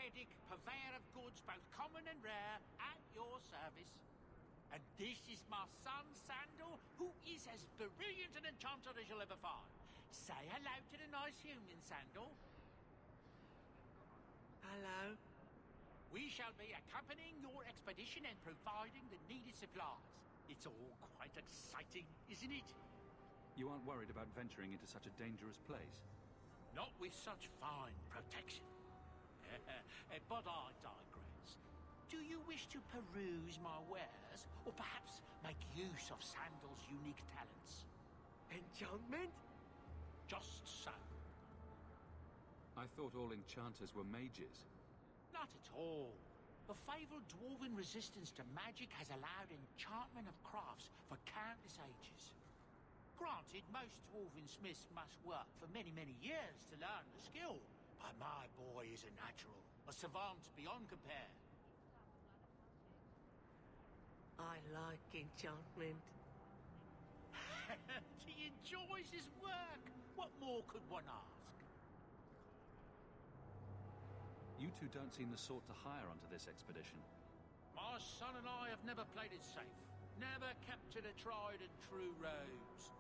nomadic purveyor of goods, both common and rare, at your service. And this is my son, Sandal, who is as brilliant an enchanter as you'll ever find. Say hello to the nice human, Sandal. Hello. We shall be accompanying your expedition and providing the needed supplies. It's all quite exciting, isn't it? You aren't worried about venturing into such a dangerous place? Not with such fine protection. But I digress. Do you wish to peruse my wares, or perhaps make use of Sandal's unique talents? Enchantment? Just so. I thought all enchanters were mages. Not at all. The fabled dwarven resistance to magic has allowed enchantment of crafts for countless ages. Granted, most dwarven smiths must work for many, many years to learn the skill, but my boy is a natural, a savant beyond compare. I like enchantment. He enjoys his work. What more could one ask? You two don't seem the sort to hire onto this expedition. My son and I have never played it safe. Never kept to the tried and true roads.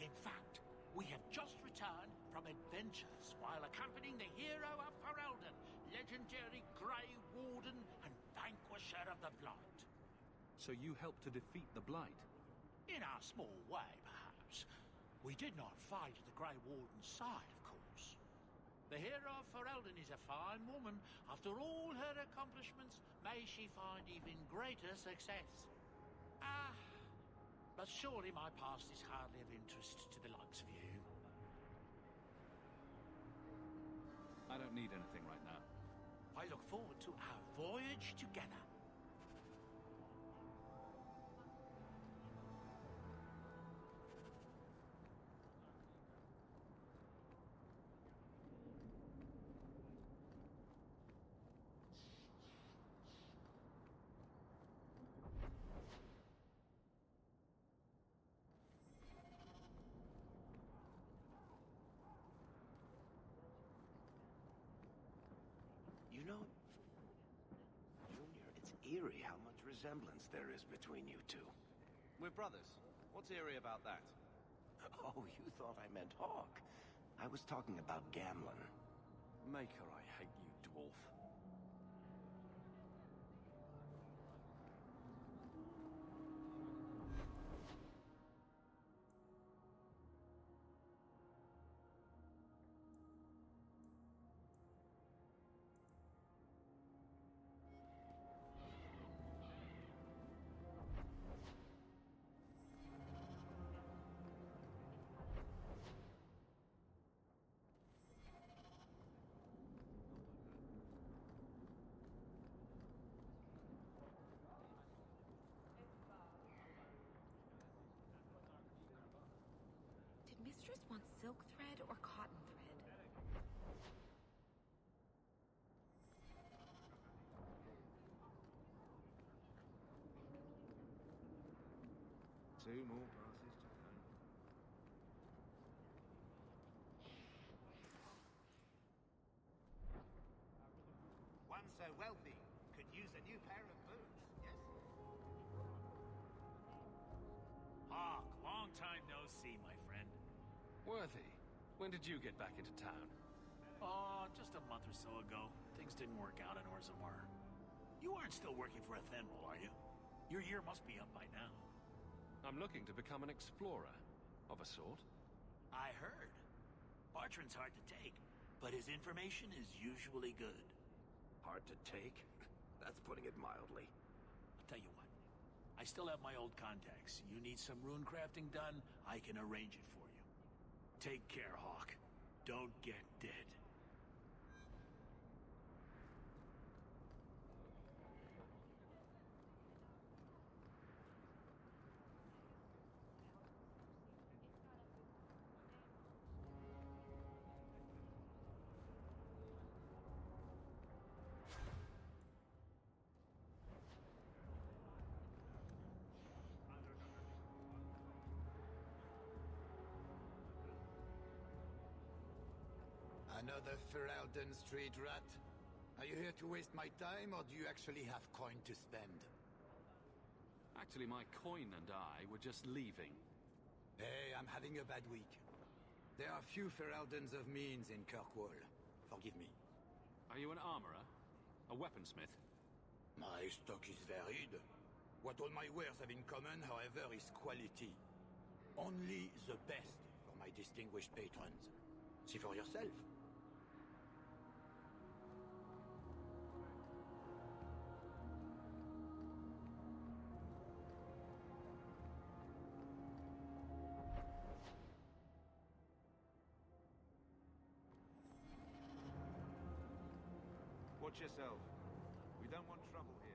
In fact, we have just returned from adventures while accompanying the hero of Ferelden, legendary Grey Warden and vanquisher of the Blight. So you helped to defeat the Blight? In our small way, perhaps. We did not fight at the Grey Warden's side, of course. The hero of Ferelden is a fine woman. After all her accomplishments, may she find even greater success. But surely my past is hardly of interest to the likes of you. I don't need anything right now. I look forward to our voyage together. You know, Junior, it's eerie how much resemblance there is between you two. We're brothers. What's eerie about that? Oh, you thought I meant Hawk. I was talking about Gamlin. Maker, I hate you, dwarf. Did Mistress want silk thread or cotton thread? Two more glasses to go. One so wealthy could use a new pair of boots, yes? Hawk, long time no see, my friend. Worthy, when did you get back into town? Oh, just a month or so ago. Things didn't work out in Orzammar. You aren't still working for a Thenril, are you? Your year must be up by now. I'm looking to become an explorer, of a sort. I heard. Bartrand's hard to take, but his information is usually good. Hard to take? That's putting it mildly. I'll tell you what. I still have my old contacts. You need some rune crafting done, I can arrange it for you. Take care, Hawk. Don't get dead. Another Ferelden street rat? Are you here to waste my time, or do you actually have coin to spend? Actually, my coin and I were just leaving. Hey, I'm having a bad week. There are few Feraldans of means in Kirkwall. Forgive me. Are you an armorer? A weaponsmith? My stock is varied. What all my wares have in common, however, is quality. Only the best for my distinguished patrons. See for yourself. Watch yourself. We don't want trouble here.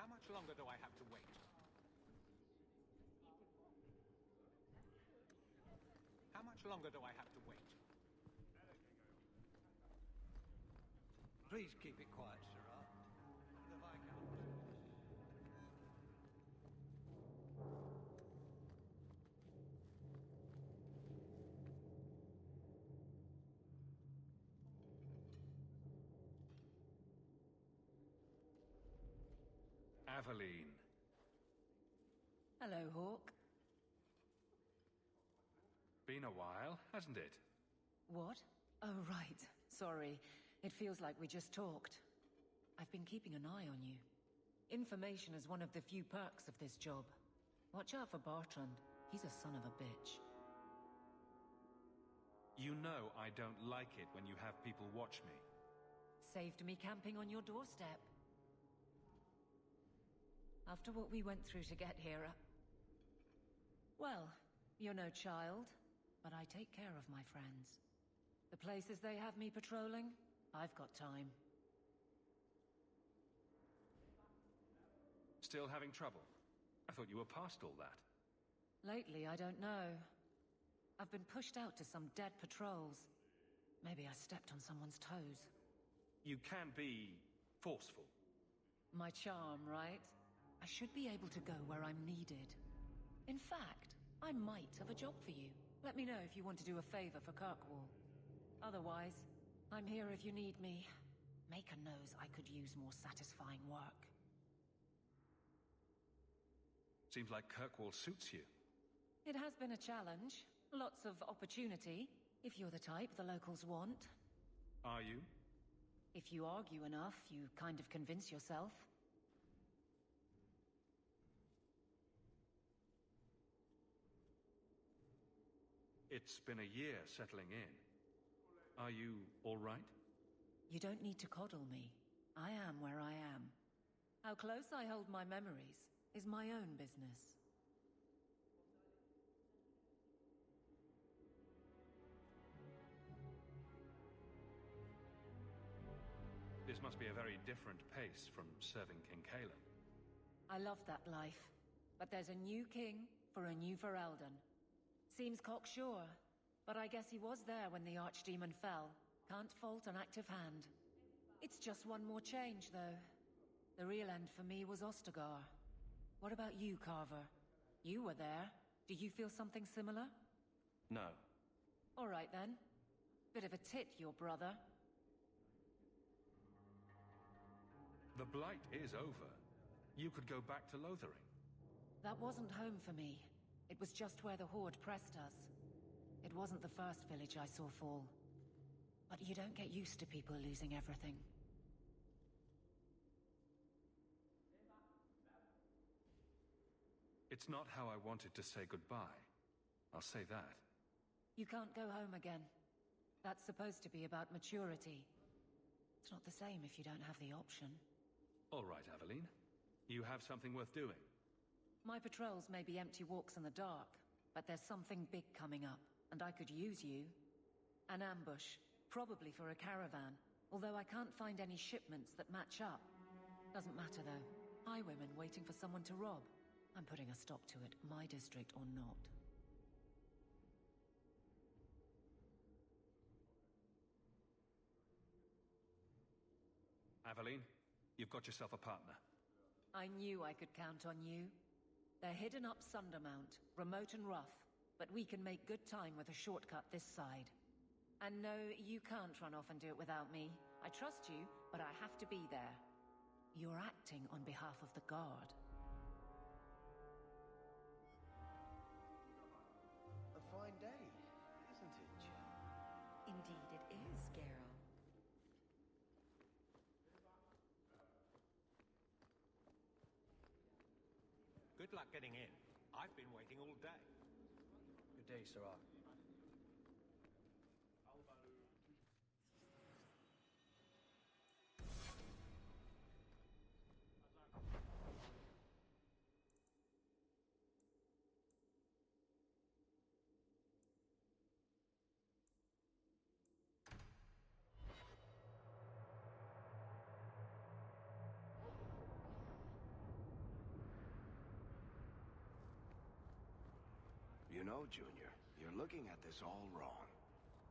How much longer do I have to wait? How much longer do I have to wait? Please keep it quiet, Sirrah. The Viscount. Aveline. Hello, Hawk. Been a while, hasn't it? What? Oh, right. Sorry. It feels like we just talked. I've been keeping an eye on you. Information is one of the few perks of this job. Watch out for Bertrand. He's a son of a bitch. You know I don't like it when you have people watch me. Saved me camping on your doorstep. After what we went through to get here, well, you're no child, but I take care of my friends. The places they have me patrolling, I've got time. Still having trouble? I thought you were past all that. Lately, I don't know. I've been pushed out to some dead patrols. Maybe I stepped on someone's toes. You can be forceful. My charm, right? I should be able to go where I'm needed. In fact, I might have a job for you. Let me know if you want to do a favor for Kirkwall. Otherwise, I'm here if you need me. Maker knows I could use more satisfying work. Seems like Kirkwall suits you. It has been a challenge. Lots of opportunity, if you're the type the locals want. Are you? If you argue enough, you kind of convince yourself. It's been a year settling in. Are you all right? You don't need to coddle me. I am where I am. How close I hold my memories is my own business. This must be a very different pace from serving King Cailan. I love that life. But there's a new king for a new Ferelden. Seems cocksure, but I guess he was there when the Archdemon fell. Can't fault an active hand. It's just one more change, though. The real end for me was Ostagar. What about you, Carver? You were there. Do you feel something similar? No. All right, then. Bit of a tit, your brother. The Blight is over. You could go back to Lothering. That wasn't home for me. It was just where the Horde pressed us. It wasn't the first village I saw fall. But you don't get used to people losing everything. It's not how I wanted to say goodbye. I'll say that. You can't go home again. That's supposed to be about maturity. It's not the same if you don't have the option. All right, Aveline. You have something worth doing. My patrols may be empty walks in the dark, but there's something big coming up, and I could use you. An ambush, probably for a caravan, although I can't find any shipments that match up. Doesn't matter though. Highwaymen waiting for someone to rob. I'm putting a stop to it, my district or not. Aveline, you've got yourself a partner. I knew I could count on you. They're hidden up Sundermount, remote and rough, but we can make good time with a shortcut this side. And no, you can't run off and do it without me. I trust you, but I have to be there. You're acting on behalf of the Guard. A fine day, isn't it, Jim? Indeed it is, Garrow. Good luck getting in. I've been waiting all day. Good day, Sirrah. You know, Junior, you're looking at this all wrong.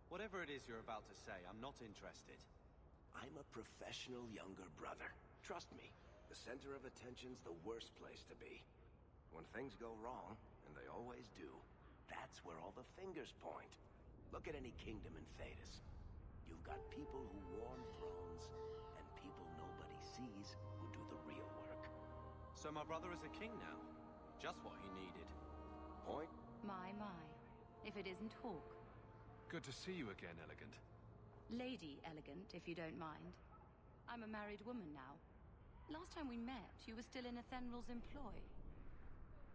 Whatever it is you're about to say, I'm not interested. I'm a professional younger brother. Trust me, the center of attention's the worst place to be. When things go wrong, and they always do, that's where all the fingers point. Look at any kingdom in Thedas. You've got people who warm thrones, and people nobody sees who do the real work. So my brother is a king now. Just what he needed. Point? My. If it isn't Hawk. Good to see you again, Elegant. Lady Elegant, if you don't mind. I'm a married woman now. Last time we met, you were still in Athenral's employ.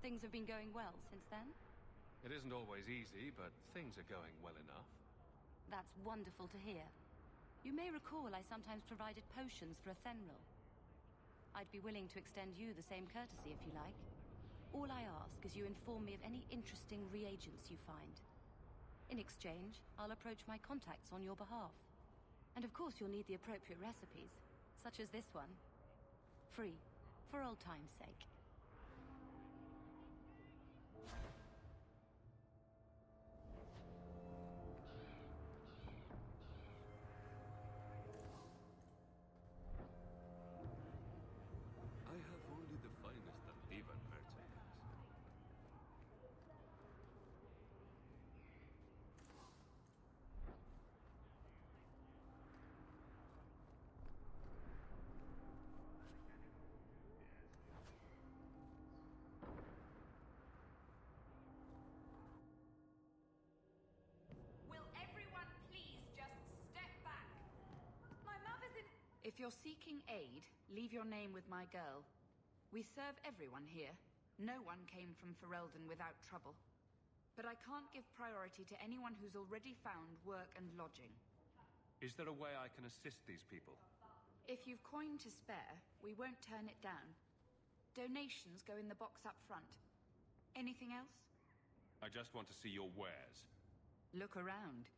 Things have been going well since then? It isn't always easy, but things are going well enough. That's wonderful to hear. You may recall I sometimes provided potions for Athenral. I'd be willing to extend you the same courtesy if you like. All I ask is you inform me of any interesting reagents you find. In exchange, I'll approach my contacts on your behalf. And of course you'll need the appropriate recipes, such as this one. Free, for old time's sake. I have only the finest of Divan merchandise. Will everyone please just step back? My mother's in... If you're seeking aid, leave your name with my girl. We serve everyone here. No one came from Ferelden without trouble. But I can't give priority to anyone who's already found work and lodging. Is there a way I can assist these people? If you've coin to spare, we won't turn it down. Donations go in the box up front. Anything else? I just want to see your wares. Look around.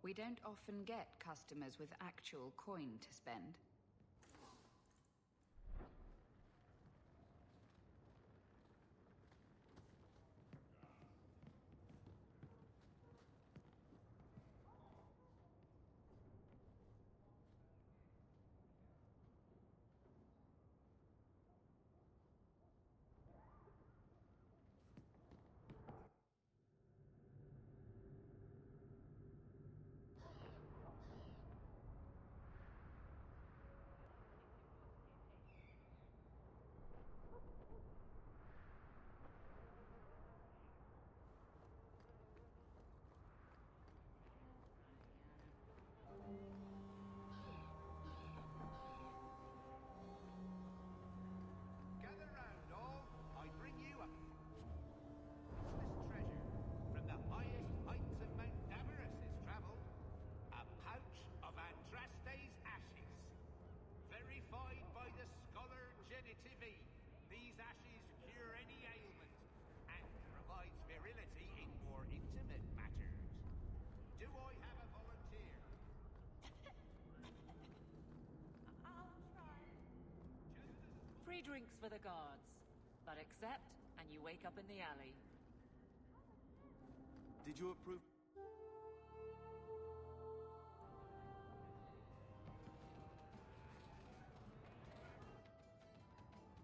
We don't often get customers with actual coin to spend. Free drinks for the guards. But accept, and you wake up in the alley. Did you approve?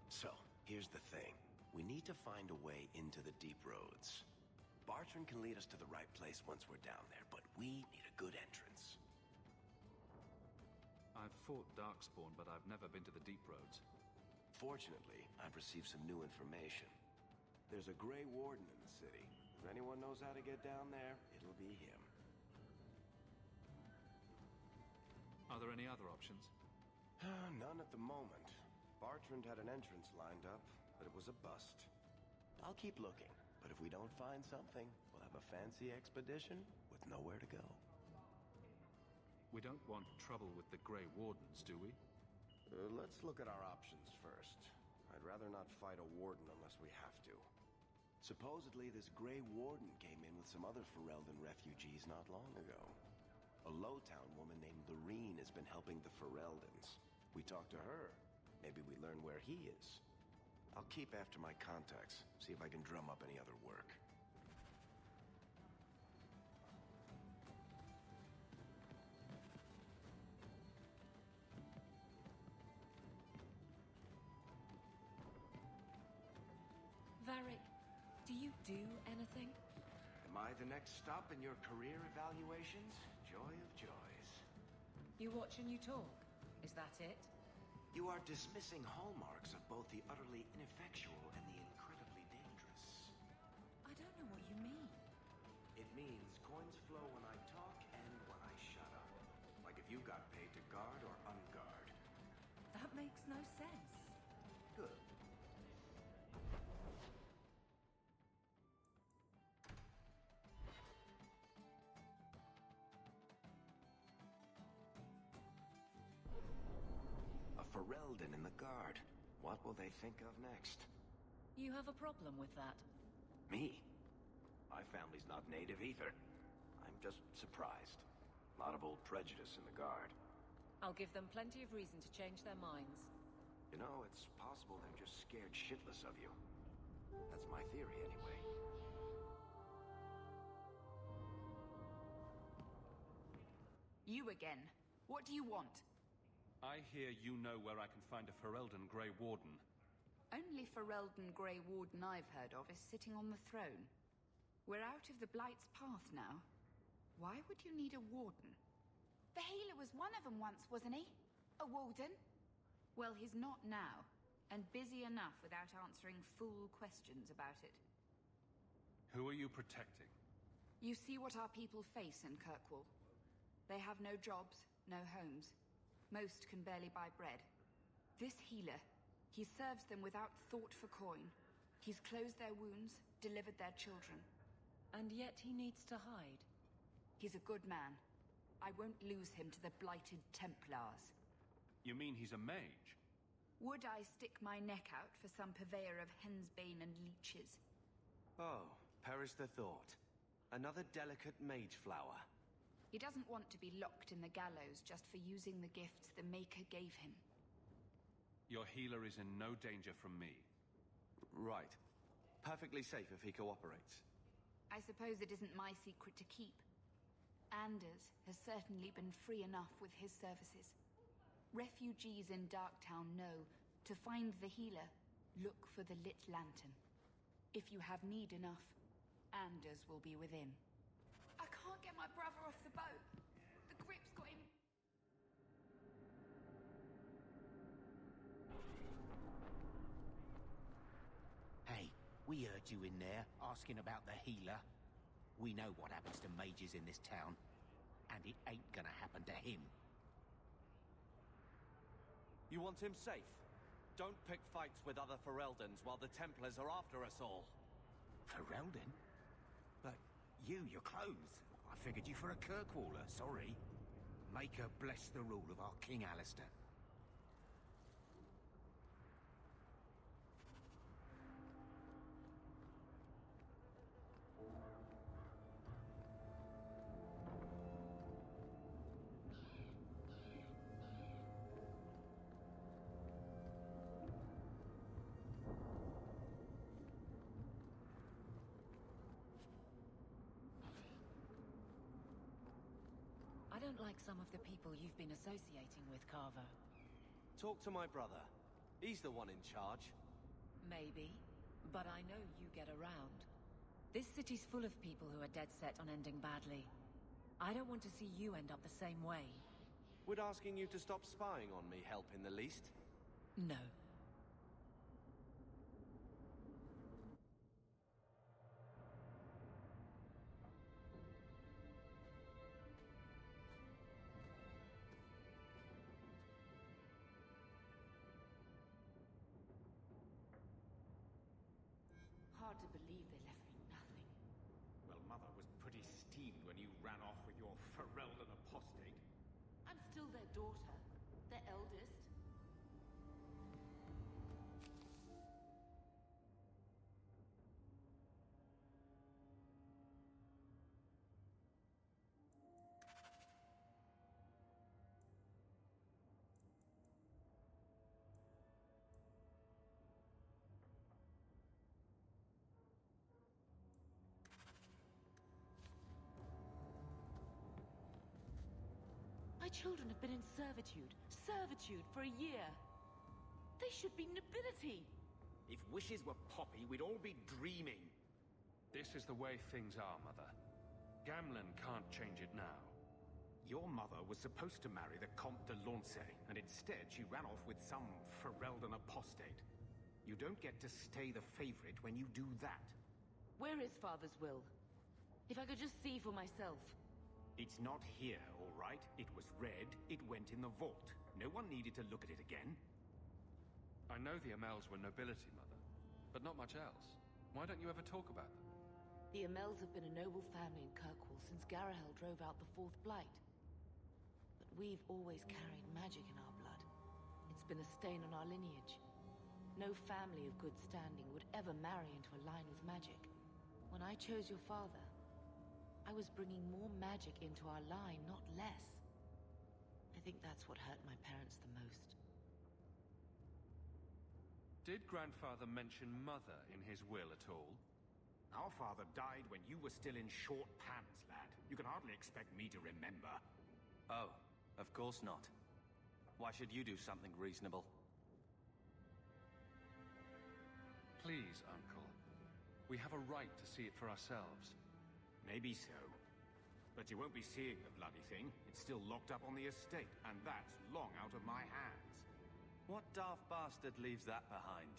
So, here's the thing. We need to find a way into the deep roads. Bartrand can lead us to the right place once we're down there, but we need a good entrance. I've fought Darkspawn, but I've never been to the deep roads. Fortunately, I've received some new information. There's a Grey Warden in the city. If anyone knows how to get down there, it'll be him. Are there any other options? None at the moment. Bartrand had an entrance lined up, but it was a bust. I'll keep looking, but if we don't find something, we'll have a fancy expedition with nowhere to go. We don't want trouble with the Grey Wardens, do we? Let's look at our options first. I'd rather not fight a warden unless we have to. Supposedly, this Grey Warden came in with some other Ferelden refugees not long ago. A Lowtown woman named Lorene has been helping the Fereldans. We talked to her. Maybe we learn where he is. I'll keep after my contacts, see if I can drum up any other work. Varric, do you do anything? Am I the next stop in your career evaluations? Joy of joys. You watch and you talk. Is that it? You are dismissing hallmarks of both the utterly ineffectual and the incredibly dangerous. I don't know what you mean. It means coins flow when I talk and when I shut up. Like if you got paid to guard or unguard. That makes no sense. Good. Ferelden in the guard. What will they think of next? You have a problem with that? Me? My family's not native either. I'm just surprised. A lot of old prejudice in the guard. I'll give them plenty of reason to change their minds. You know, it's possible they're just scared shitless of you. That's my theory, anyway. You again. What do you want? I hear you know where I can find a Ferelden Grey Warden. Only Ferelden Grey Warden I've heard of is sitting on the throne. We're out of the Blight's path now. Why would you need a warden? The healer was one of them once, wasn't he? A warden? Well, he's not now, and busy enough without answering fool questions about it. Who are you protecting? You see what our people face in Kirkwall. They have no jobs, no homes. Most can barely buy bread. This healer, he serves them without thought for coin. He's closed their wounds, delivered their children. And yet he needs to hide. He's a good man. I won't lose him to the blighted Templars. You mean he's a mage? Would I stick my neck out for some purveyor of hensbane and leeches? Oh, perish the thought. Another delicate mage flower. He doesn't want to be locked in the gallows just for using the gifts the Maker gave him. Your healer is in no danger from me. Right. Perfectly safe if he cooperates. I suppose it isn't my secret to keep. Anders has certainly been free enough with his services. Refugees in Darktown know to find the healer, look for the lit lantern. If you have need enough, Anders will be within. I can't get my brother off the boat. The grip's got him. Hey, we heard you in there asking about the healer. We know what happens to mages in this town, and it ain't gonna happen to him. You want him safe? Don't pick fights with other Fereldans while the Templars are after us all. Ferelden? But your clothes. I figured you for a Kirkwaller, sorry. Make her bless the rule of our King Alistair. don't like some of the people you've been associating with, Carver. Talk to my brother. He's the one in charge. Maybe, but I know you get around. This city's full of people who are dead set on ending badly. I don't want to see you end up the same way. Would asking you to stop spying on me help in the least? No. Hard to believe they left me nothing. Well, Mother was pretty steamed when you ran off with your Ferelden apostate. I'm still their daughter, their eldest. My children have been in servitude for a year. They should be nobility. If wishes were poppy, we'd all be dreaming. This is the way things are, Mother. Gamlen can't change it now. Your mother was supposed to marry the Comte de Lancey, and instead she ran off with some Ferelden apostate. You don't get to stay the favorite when you do that. Where is Father's will? If I could just see for myself. It's not here, all right? It was read, it went in the vault. No one needed to look at it again. I know the Amels were nobility, Mother, but not much else. Why don't you ever talk about them? The Amels have been a noble family in Kirkwall since Garahel drove out the Fourth Blight. But we've always carried magic in our blood. It's been a stain on our lineage. No family of good standing would ever marry into a line with magic. When I chose your father, I was bringing more magic into our line, not less. I think that's what hurt my parents the most. Did Grandfather mention Mother in his will at all? Our father died when you were still in short pants, lad. You can hardly expect me to remember. Oh, of course not. Why should you do something reasonable? Please, Uncle. We have a right to see it for ourselves. Maybe so. But you won't be seeing the bloody thing. It's still locked up on the estate, and that's long out of my hands. What daft bastard leaves that behind?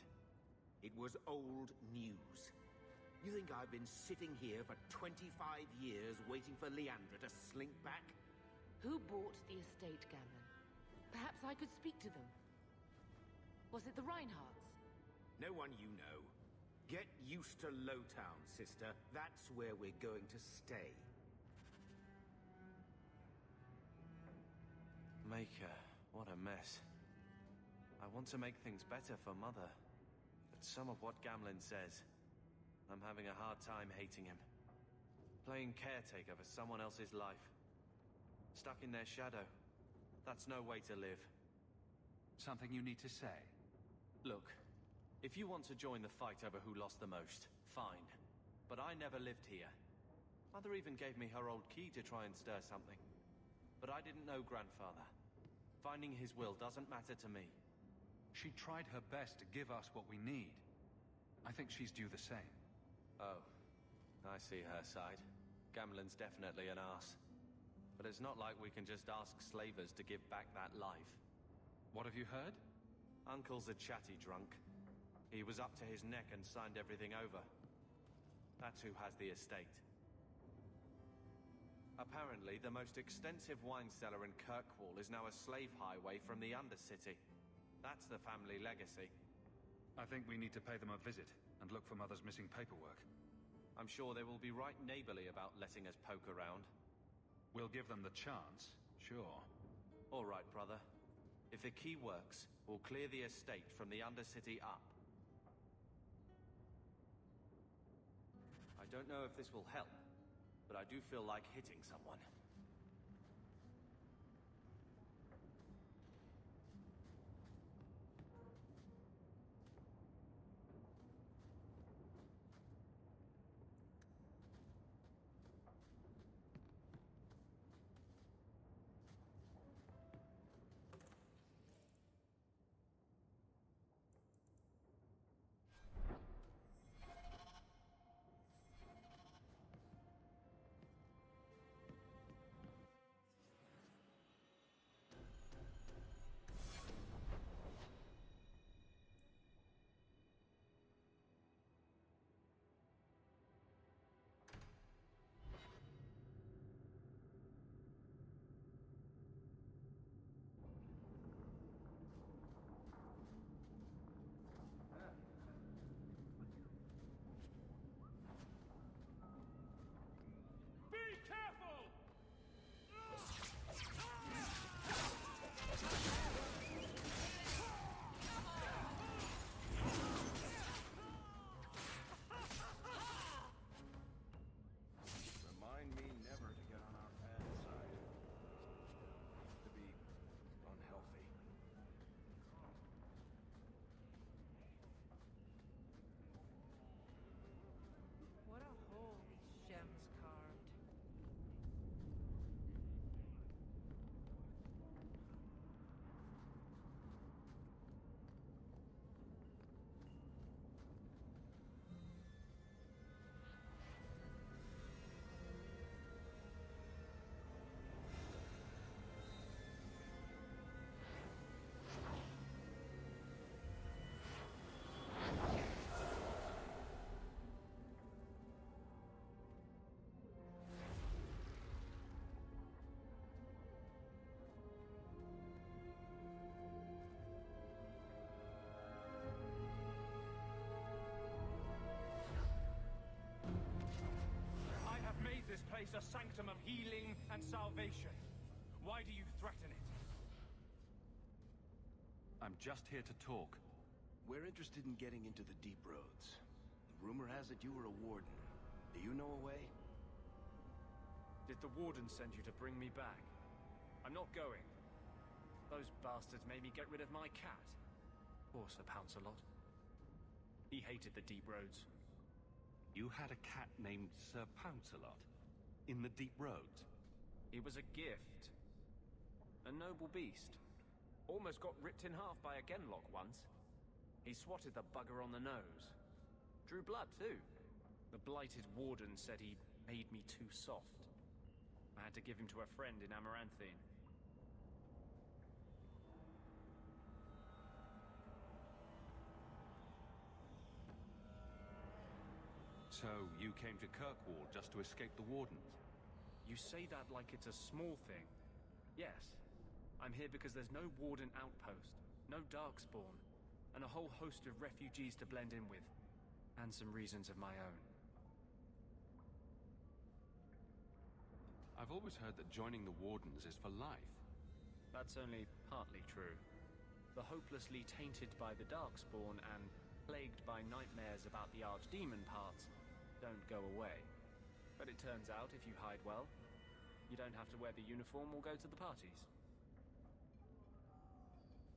It was old news. You think I've been sitting here for 25 years waiting for Leandra to slink back? Who bought the estate, Gamlen? Perhaps I could speak to them. Was it the Reinhardts? No one you know. Get used to Lowtown, sister. That's where we're going to stay. Maker, what a mess. I want to make things better for Mother. But some of what Gamlen says, I'm having a hard time hating him. Playing caretaker for someone else's life. Stuck in their shadow. That's no way to live. Something you need to say? Look, if you want to join the fight over who lost the most, fine. But I never lived here. Mother even gave me her old key to try and stir something. But I didn't know Grandfather. Finding his will doesn't matter to me. She tried her best to give us what we need. I think she's due the same. Oh, I see her side. Gamlen's definitely an arse. But it's not like we can just ask slavers to give back that life. What have you heard? Uncle's a chatty drunk. He was up to his neck and signed everything over. That's who has the estate. Apparently, the most extensive wine cellar in Kirkwall is now a slave highway from the Undercity. That's the family legacy. I think we need to pay them a visit and look for Mother's missing paperwork. I'm sure they will be right neighborly about letting us poke around. We'll give them the chance, sure. All right, brother. If the key works, we'll clear the estate from the Undercity up. I don't know if this will help, but I do feel like hitting someone. this place a sanctum of healing and salvation. Why do you threaten it? I'm just here to talk. We're interested in getting into the deep roads. Rumor has it you were a warden. Do you know a way? Did the warden send you to bring me back? I'm not going. Those bastards made me get rid of my cat. Poor Sir Pouncelot. He hated the deep roads. You had a cat named Sir Pouncelot? In the deep roads? It was a gift. A noble beast. Almost got ripped in half by a genlock once. He swatted the bugger on the nose. Drew blood, too. The blighted warden said he made me too soft. I had to give him to a friend in Amaranthine. So, you came to Kirkwall just to escape the wardens? You say that like it's a small thing. Yes. I'm here because there's no warden outpost, no darkspawn, and a whole host of refugees to blend in with. And some reasons of my own. I've always heard that joining the wardens is for life. That's only partly true. The hopelessly tainted by the darkspawn and plagued by nightmares about the archdemon parts don't go away. But it turns out, if you hide well, you don't have to wear the uniform or go to the parties.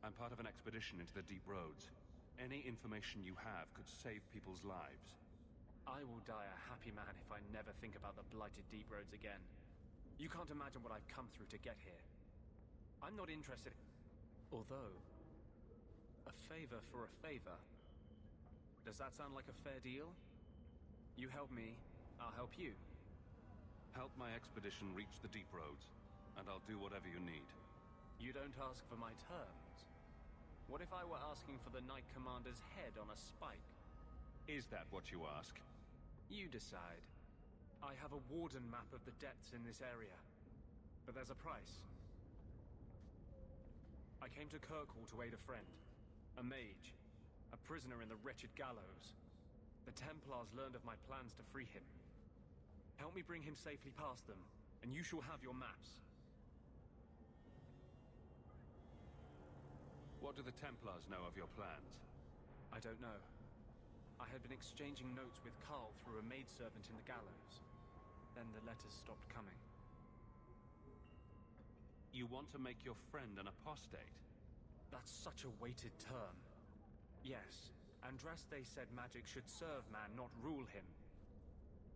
I'm part of an expedition into the deep roads. Any information you have could save people's lives. I will die a happy man if I never think about the blighted deep roads again. You can't imagine what I've come through to get here. I'm not interested. Although, a favor for a favor. Does that sound like a fair deal? You help me, I'll help you. Help my expedition reach the deep roads, and I'll do whatever you need. You don't ask for my terms. What if I were asking for the Knight Commander's head on a spike? Is that what you ask? You decide. I have a warden map of the depths in this area. But there's a price. I came to Kirkwall to aid a friend. A mage. A prisoner in the wretched gallows. The Templars learned of my plans to free him. Help me bring him safely past them, and you shall have your maps. What do the Templars know of your plans? I don't know. I had been exchanging notes with Carl through a maidservant in the gallows. Then the letters stopped coming. You want to make your friend an apostate? That's such a weighted term. Yes, Andraste said magic should serve man, not rule him.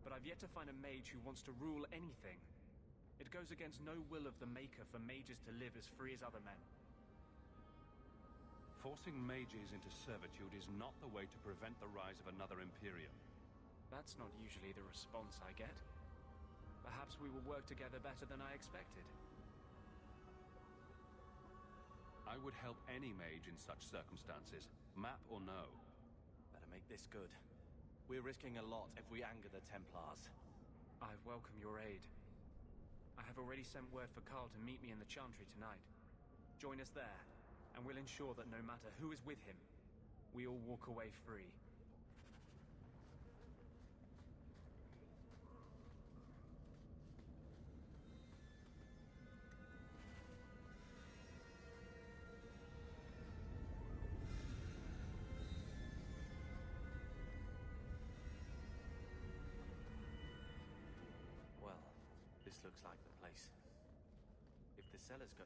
But I've yet to find a mage who wants to rule anything. It goes against no will of the Maker for mages to live as free as other men. Forcing mages into servitude is not the way to prevent the rise of another Imperium. That's not usually the response I get. Perhaps we will work together better than I expected. I would help any mage in such circumstances, map or no. Better make this good. We're risking a lot if we anger the Templars. I welcome your aid. I have already sent word for Carl to meet me in the Chantry tonight. Join us there, and we'll ensure that no matter who is with him, we all walk away free. Well, this looks like the place. If the cellars go...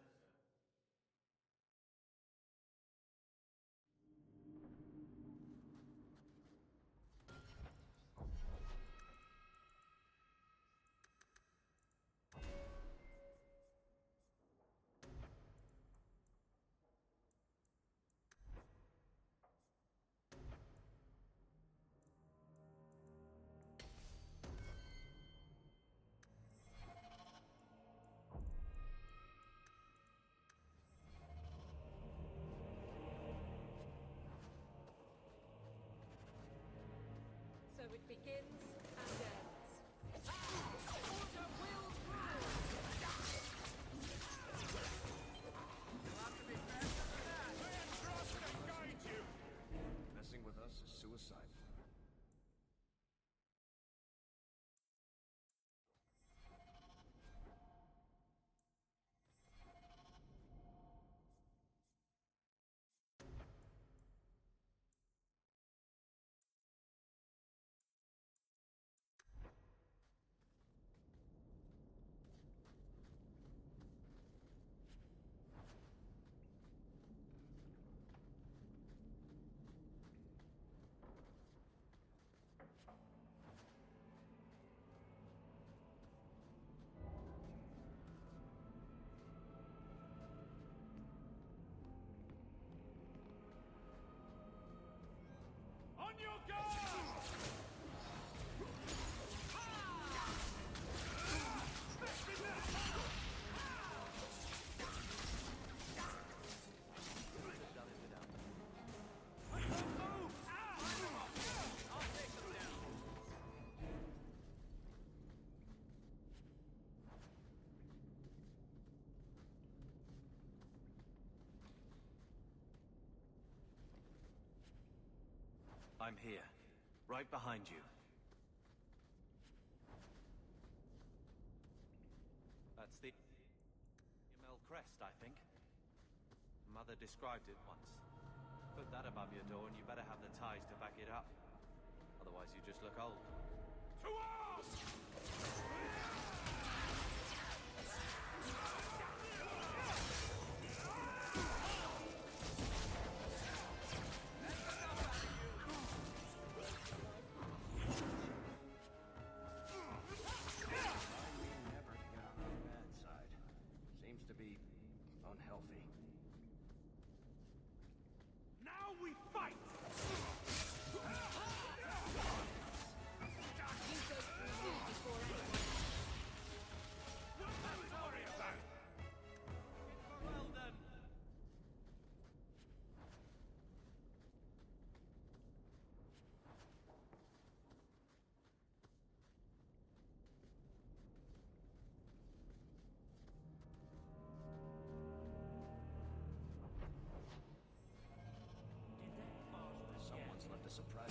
So it begins and ends. Order will rule! You'll have to be faster than that. I am trust and guide you. Messing with us is suicide. On your guard! I'm here, right behind you. That's the Yamel crest, I think. Mother described it once. Put that above your door and you better have the ties to back it up. Otherwise you just look old. To arms! Unhealthy. Now we fight! Someone's left a surprise.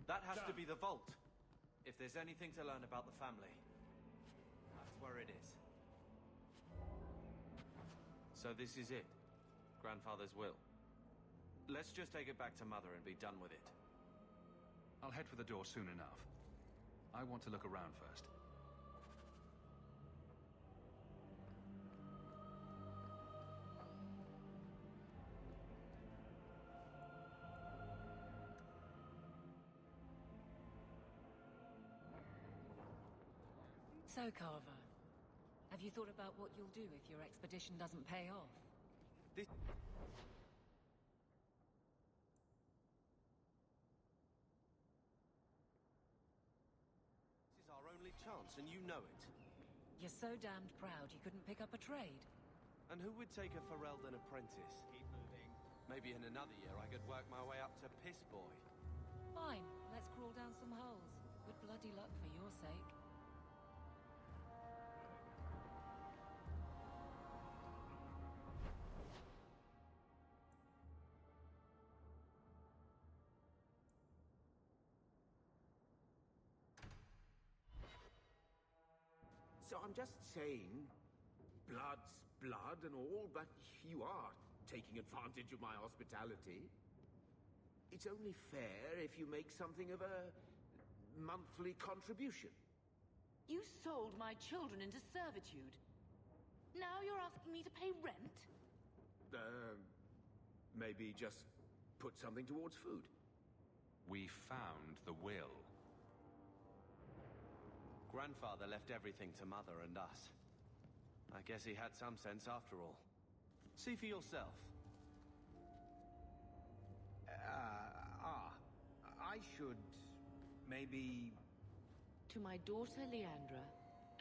That has to be the vault. If there's anything to learn about the family, that's where it is. So this is it. Grandfather's will. Let's just take it back to Mother and be done with it. I'll head for the door soon enough. I want to look around first. So, Carver, have you thought about what you'll do if your expedition doesn't pay off? This is our only chance, and you know it. You're so damned proud you couldn't pick up a trade. And who would take a Ferelden apprentice? Keep moving. Maybe in another year I could work my way up to Piss Boy. Fine, let's crawl down some holes. Good bloody luck for your sake. So I'm just saying, blood's blood and all, but you are taking advantage of my hospitality. It's only fair if you make something of a monthly contribution. You sold my children into servitude. Now you're asking me to pay rent? Maybe just put something towards food. We found the will. Grandfather left everything to Mother and us. I guess he had some sense after all. See for yourself. I should maybe... To my daughter Leandra,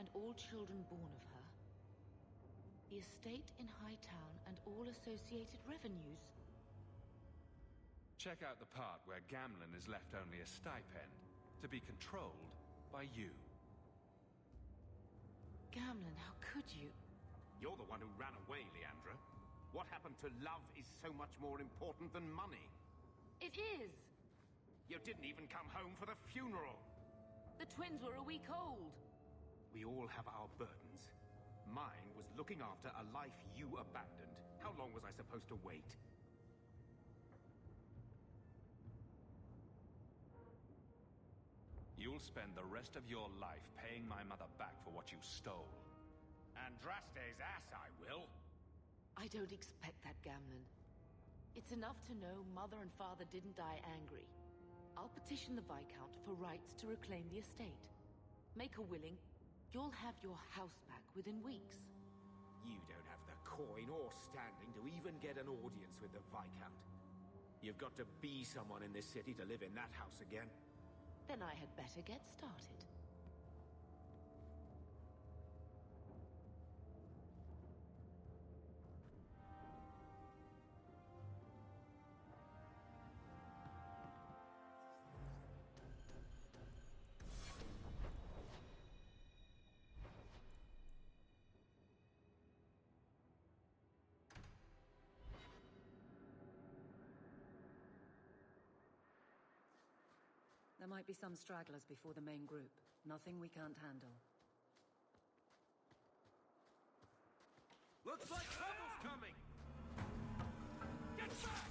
and all children born of her, the estate in Hightown and all associated revenues. Check out the part where Gamlen is left only a stipend, to be controlled by you. Gamlen, how could you? You're the one who ran away, Leandra. What happened to love is so much more important than money. It is! You didn't even come home for the funeral. The twins were a week old. We all have our burdens. Mine was looking after a life you abandoned. How long was I supposed to wait? You'll spend the rest of your life paying my mother back for what you stole. Andraste's ass, I will. I don't expect that, Gamlen. It's enough to know Mother and Father didn't die angry. I'll petition the Viscount for rights to reclaim the estate. Make a willing, you'll have your house back within weeks. You don't have the coin or standing to even get an audience with the Viscount. You've got to be someone in this city to live in that house again. Then I had better get started. There might be some stragglers before the main group. Nothing we can't handle. Looks like trouble's coming! Get back!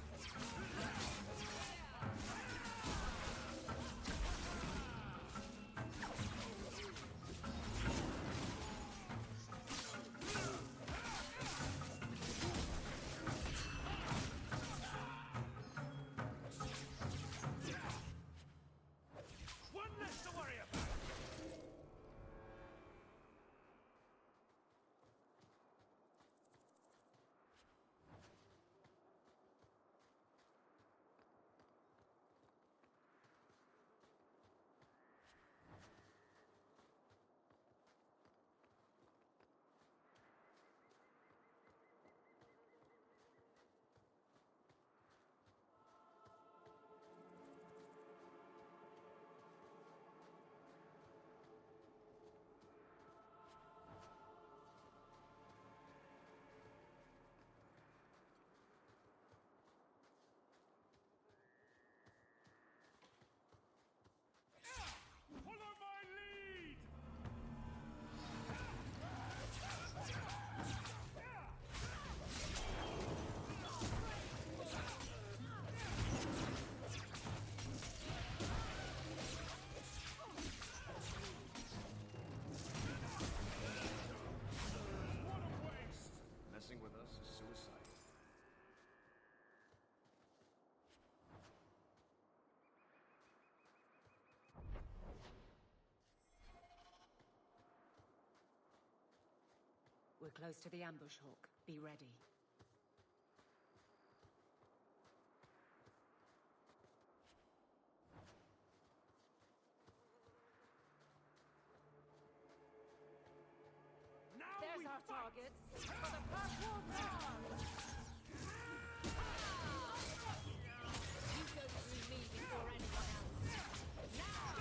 We're close to the ambush, Hawk. Be ready. There's our targets. For the first war round. You go through me before anyone else. Now!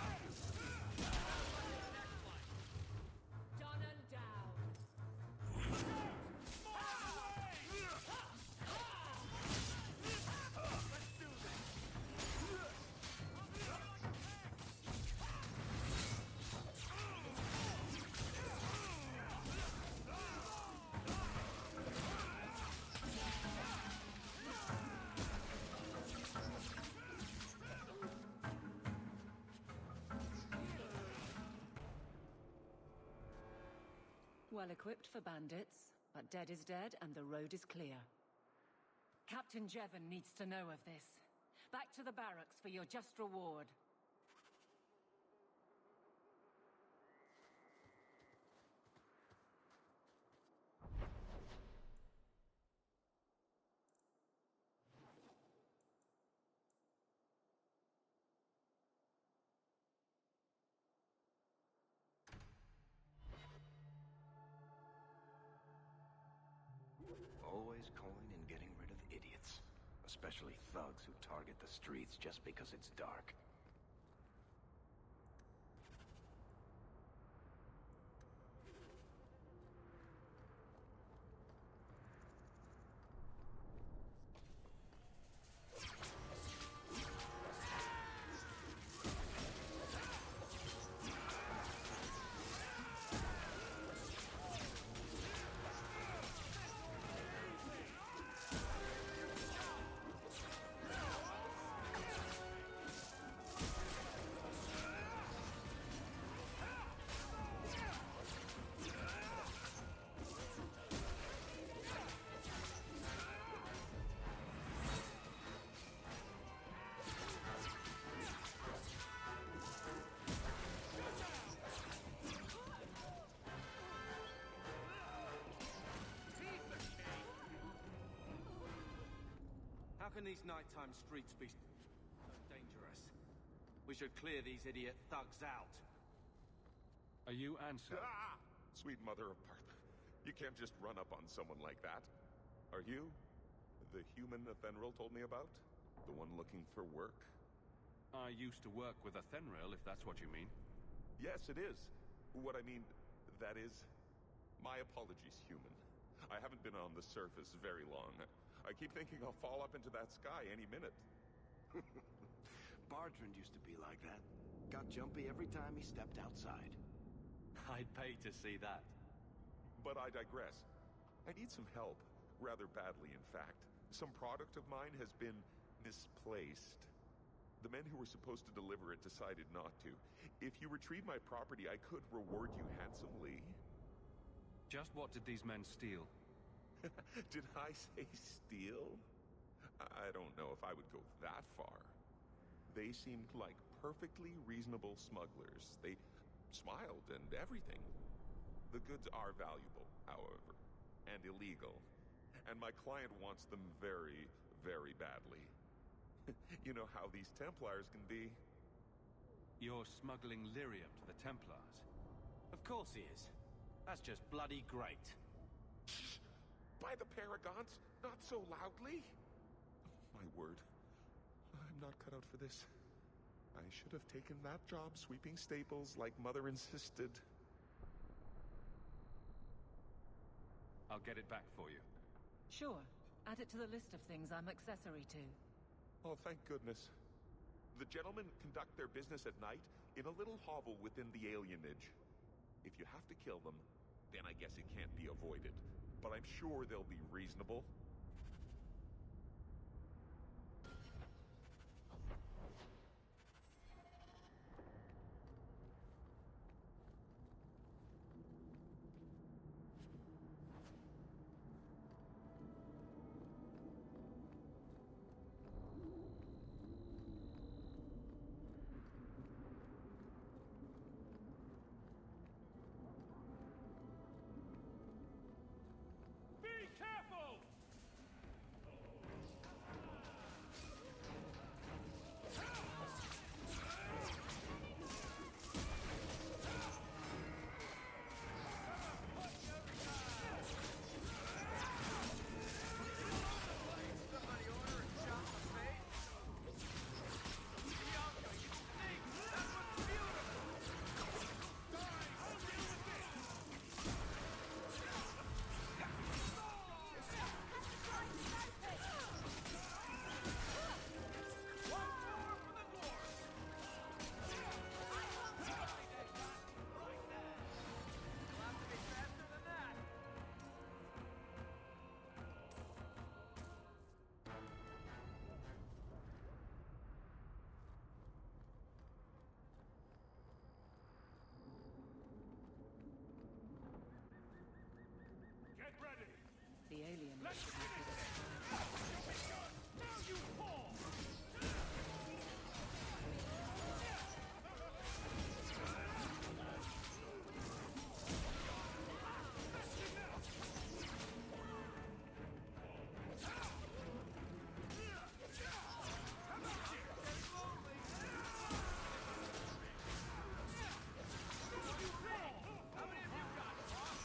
Done and down. Well equipped for bandits, but dead is dead and the road is clear. Captain Jevon needs to know of this. Back to the barracks for your just reward. Always coin and getting rid of idiots. Especially thugs who target the streets just because it's dark. can these nighttime streets be so dangerous? We should clear these idiot thugs out. Are you Ansel? Ah! Sweet mother of Partha. You can't just run up on someone like that. Are you the human Athenril told me about? The one looking for work? I used to work with Athenril, if that's what you mean. Yes, it is. What I mean, that is... My apologies, human. I haven't been on the surface very long. I keep thinking I'll fall up into that sky any minute. Bartrand used to be like that. Got jumpy every time he stepped outside. I'd pay to see that. But I digress. I need some help. Rather badly, in fact. Some product of mine has been misplaced. The men who were supposed to deliver it decided not to. If you retrieve my property, I could reward you handsomely. Just what did these men steal? Did I say steal? I don't know if I would go that far. They seemed like perfectly reasonable smugglers. They smiled and everything. The goods are valuable, however, and illegal. And my client wants them very, very badly. You know how these Templars can be. You're smuggling lyrium to the Templars? Of course he is. That's just bloody great. Shh! By the Paragons, not so loudly! My word. I'm not cut out for this. I should have taken that job sweeping stables like Mother insisted. I'll get it back for you. Sure. Add it to the list of things I'm accessory to. Oh, thank goodness. The gentlemen conduct their business at night in a little hovel within the alienage. If you have to kill them, then I guess it can't be avoided. But I'm sure they'll be reasonable. The alien... Let's finish it! Now you fall! How many of you got, boss?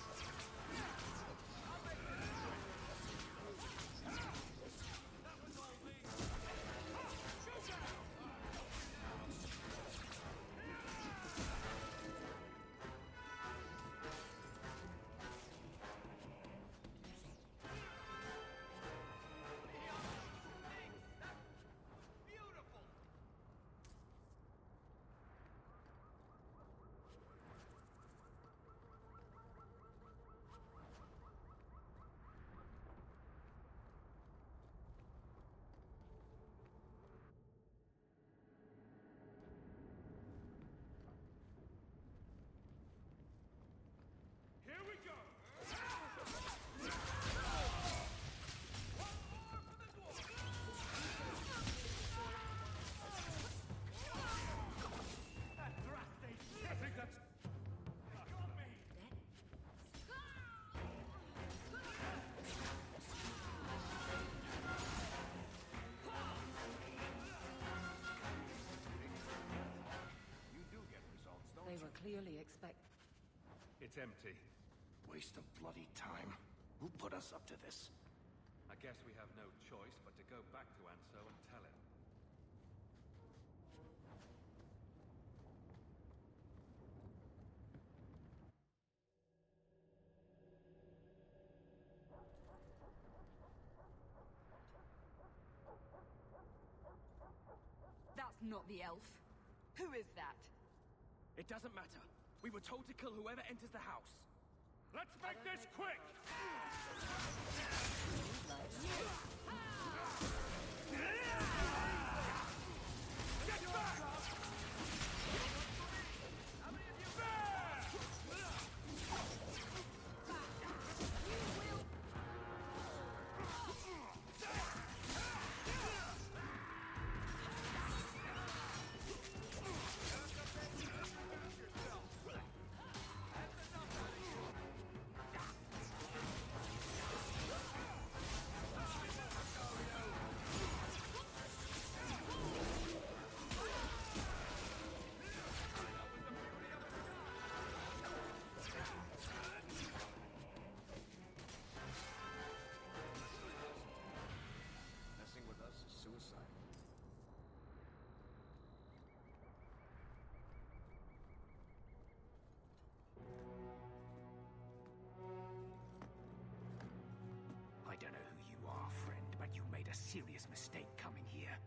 clearly expect... It's empty. Waste of bloody time. Who put us up to this? I guess we have no choice but to go back to Anso and tell him. That's not the elf. Who is that? It doesn't matter. We were told to kill whoever enters the house. Let's make this quick! Get back! Messing with us is suicide. I don't know who you are, friend, but you made a serious mistake coming here.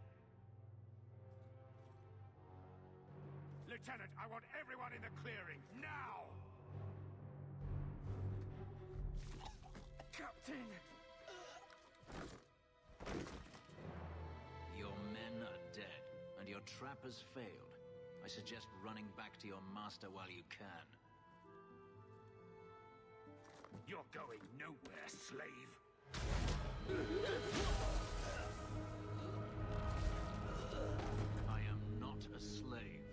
Lieutenant, I want everyone in the clearing, now! Captain! Your men are dead, and your trap has failed. I suggest running back to your master while you can. You're going nowhere, slave. I am not a slave.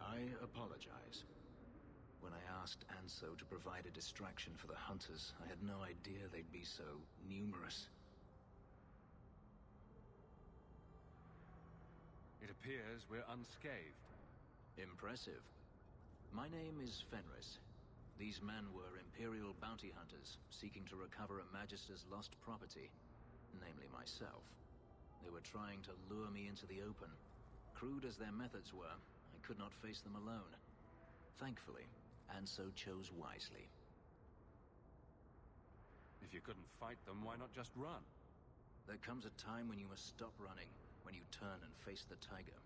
I apologize. When I asked Anso to provide a distraction for the hunters, I had no idea they'd be so numerous. It appears we're unscathed. Impressive. My name is Fenris. These men were Imperial bounty hunters, seeking to recover a Magister's lost property, namely myself. They were trying to lure me into the open. Crude as their methods were, I could not face them alone. Thankfully, Anso chose wisely. If you couldn't fight them, why not just run? There comes a time when you must stop running, when you turn and face the tiger.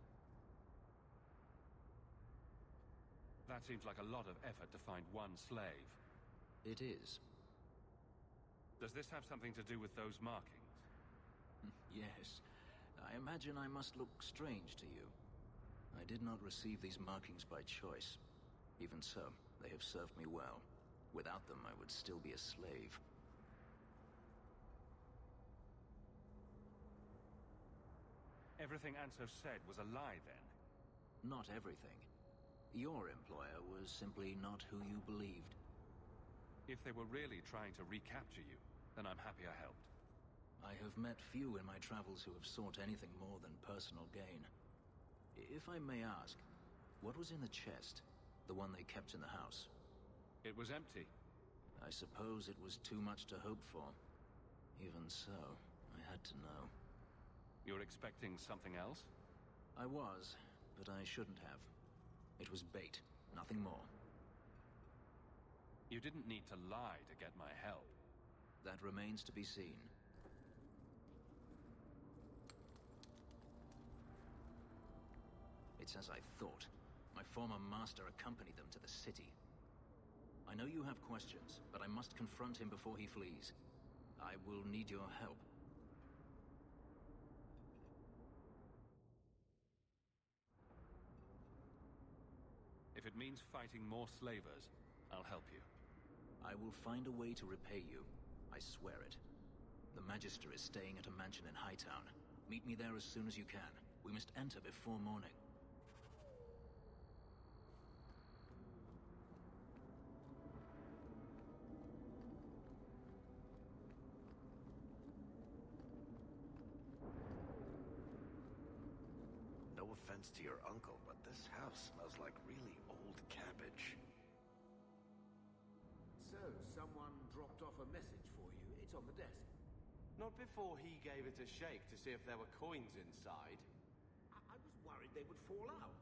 That seems like a lot of effort to find one slave. It is. Does this have something to do with those markings? Yes. I imagine I must look strange to you. I did not receive these markings by choice. Even so, they have served me well. Without them, I would still be a slave. Everything Anso said was a lie, then? Not everything. Your employer was simply not who you believed. If they were really trying to recapture you, then I'm happy I helped. I have met few in my travels who have sought anything more than personal gain. If I may ask, what was in the chest? The one they kept in the house? It was empty. I suppose it was too much to hope for. Even so, I had to know. You're expecting something else? I was, but I shouldn't have. It was bait, nothing more. You didn't need to lie to get my help. That remains to be seen. It's as I thought. My former master accompanied them to the city. I know you have questions, but I must confront him before he flees. I will need your help. If it means fighting more slavers, I'll help you. I will find a way to repay you. I swear it. The Magister is staying at a mansion in Hightown. Meet me there as soon as you can. We must enter before morning. No offense to your uncle, but this house smells like really old cabbage. So, someone dropped off a message for you. It's on the desk. Not before he gave it a shake to see if there were coins inside. I was worried they would fall out.